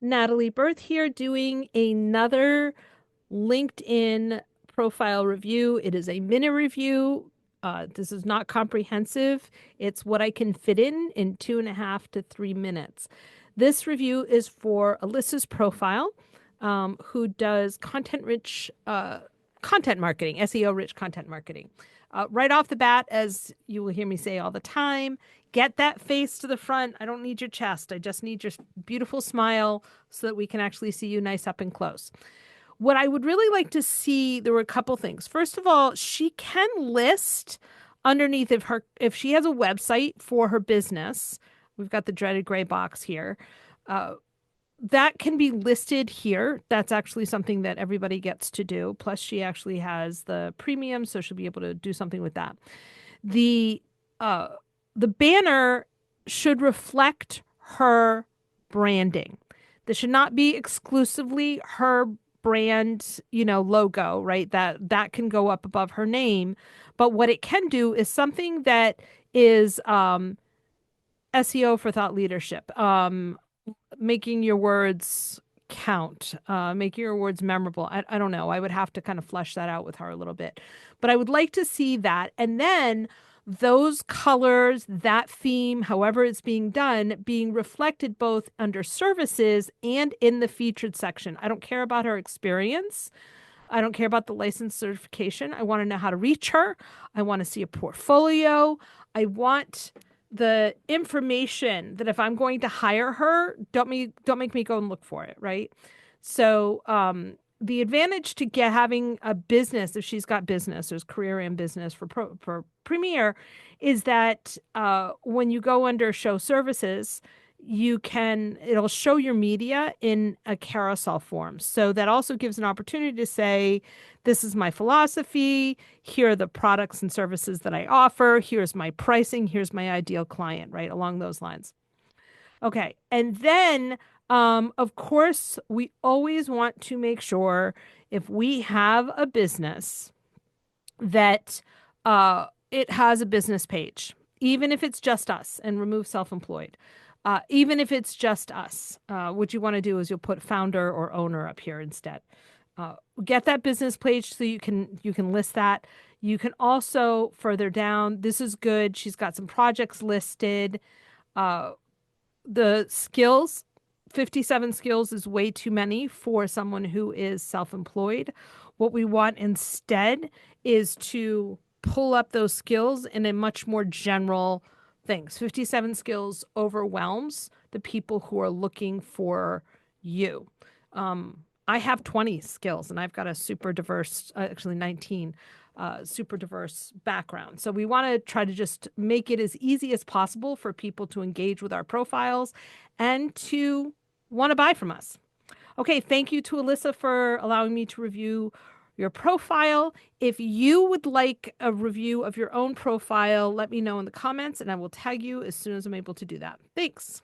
Natalie Birth here doing another LinkedIn profile review. It is a mini review. This is not comprehensive. It's what I can fit in 2.5 to 3 minutes. This review is for Alyssa's profile, who does content-rich content marketing, SEO-rich content marketing. Right off the bat, as you will hear me say all the time, get that face to the front. I don't need your chest. I just need your beautiful smile so that we can actually see you nice up and close. What I would really like to see, there were a couple things. First of all, she can list underneath if she has a website for her business. We've got the dreaded gray box here. Uh, that can be listed here. That's actually something that everybody gets to do. Plus, she actually has the premium, so she'll be able to do something with that. The uh, the banner should reflect her branding. This should not be exclusively her brand, logo, right? That can go up above her name. But what it can do is something that is SEO for thought leadership, making your words count, making your words memorable. I don't know. I would have to kind of flesh that out with her a little bit. But I would like to see that. And then those colors, that theme, however it's being done, being reflected both under services and in the featured section. I don't care about her experience. I don't care about the license certification. I want to know how to reach her. I want to see a portfolio. I want the information that if I'm going to hire her, don't make me go and look for it, right? So the advantage to get having a business, if she's got business, there's career and business for Premier, is that when you go under show services, it'll show your media in a carousel form. So that also gives an opportunity to say, this is my philosophy. Here are the products and services that I offer. Here's my pricing. Here's my ideal client, right? Along those lines. Okay. And then, of course, we always want to make sure if we have a business that it has a business page, even if it's just us, and remove self-employed. Even if it's just us, what you want to do is you'll put founder or owner up here instead. Get that business page so you can list that. You can also further down. This is good. She's got some projects listed. Uh, the skills, 57 skills is way too many for someone who is self-employed. What we want instead is to pull up those skills in a much more general things. 57 skills overwhelms the people who are looking for you. I have 20 skills and I've got a super diverse, actually 19, super diverse background. So we want to try to just make it as easy as possible for people to engage with our profiles and to want to buy from us. Okay, thank you to Alyssa for allowing me to review your profile. If you would like a review of your own profile, let me know in the comments and I will tag you as soon as I'm able to do that. Thanks.